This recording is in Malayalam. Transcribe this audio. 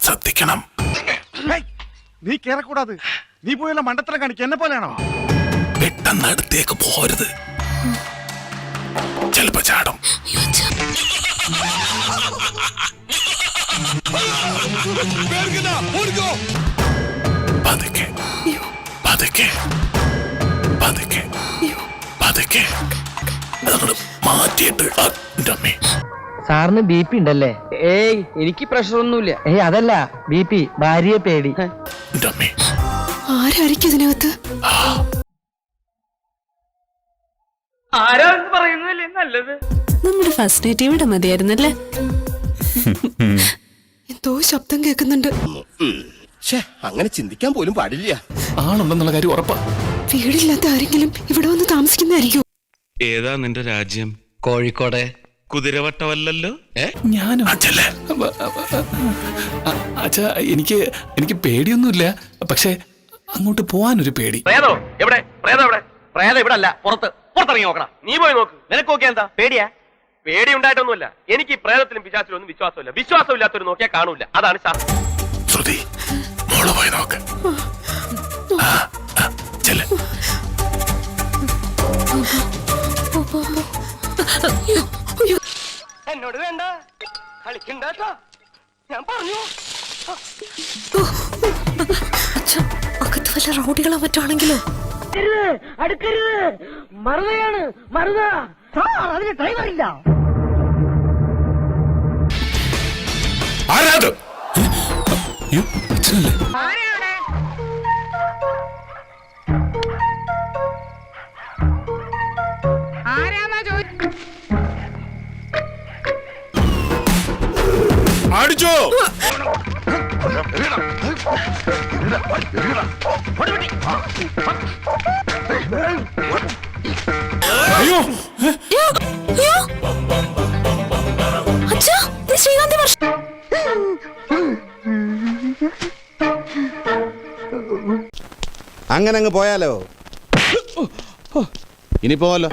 ശ്രദ്ധിക്കണം. നീ കേറക്കൂടാത്. നീ പോയല്ല മണ്ടത്തരം കാണിക്ക. എന്നെ പോലെയാണോ? പെട്ടെന്ന് അടുത്തേക്ക് പോരുത്, ചിലപ്പോ ചാടും. പതുക്കെ പതുക്കെ പതുക്കെ പതുക്കെ മാറ്റിയിട്ട്. സാറിന് BP ഉണ്ടല്ലേ? ഏയ് എനിക്ക് പ്രഷർ ഒന്നുമില്ല. അതല്ല BP, ഭാര്യയെ പേടി. ആരായിരിക്കും ഇതിനകത്ത്? ആരാ പറയുന്നല്ലേ നല്ലത്? നമ്മുടെ ഫസ്റ്റ് നൈറ്റ് ഇവിടെ മതിയായിരുന്നല്ലേ? എന്തോ ശബ്ദം കേൾക്കുന്നുണ്ട്. അങ്ങനെ ചിന്തിക്കാൻ പോലും പാടില്ല. ആളുണ്ടെന്നുള്ള കാര്യം ഉറപ്പാ. വീടില്ലാത്ത ആരെങ്കിലും ഇവിടെ വന്ന് താമസിക്കുന്നതായിരിക്കും. ഏതാ നിന്റെ രാജ്യം? കോഴിക്കോട്. കുതിരവട്ടമല്ലല്ലോ? ഞാനും അച്ഛാ, എനിക്ക് പേടിയൊന്നുമില്ല, പക്ഷെ അങ്ങോട്ട് പോവാനൊരു പേടി. പ്രേതോ എവിടെ? പ്രേതം എവിടെ? പ്രേതം ഇവിടെ അല്ല, പുറത്തിറങ്ങി നോക്കണം. നീ പോയി നോക്ക്. നിനക്ക് നോക്കിയാ എന്താ? പേടിയാ? പേടി ഉണ്ടായിട്ടൊന്നുമില്ല. എനിക്ക് ഈ പ്രേതത്തിലും പിശാചിലും ഒന്നും വിശ്വാസമില്ല. വിശ്വാസമില്ലാത്തൊരു നോക്കിയാൽ കാണൂല. അതാണ് ശാസ്ത്രം. ശ്രുതി, മോള് പോയി നോക്ക്. എന്നോട് വേണ്ട കളിക്കണ്ട, ഞാൻ പറഞ്ഞു. അകത്ത് വല്ല റൗഡികളോ മറ്റാണെങ്കിലോ? അടുക്കരുത്, മറുതയാണ് മറുത. അതിന് ഡ്രൈവറില്ല. ആരാത്? അച്ഛനല്ലേ? അടിച്ചോ? അയ്യോ, അങ്ങനെ അങ്ങ് പോയാലോ? ഇനി പോവാലോ.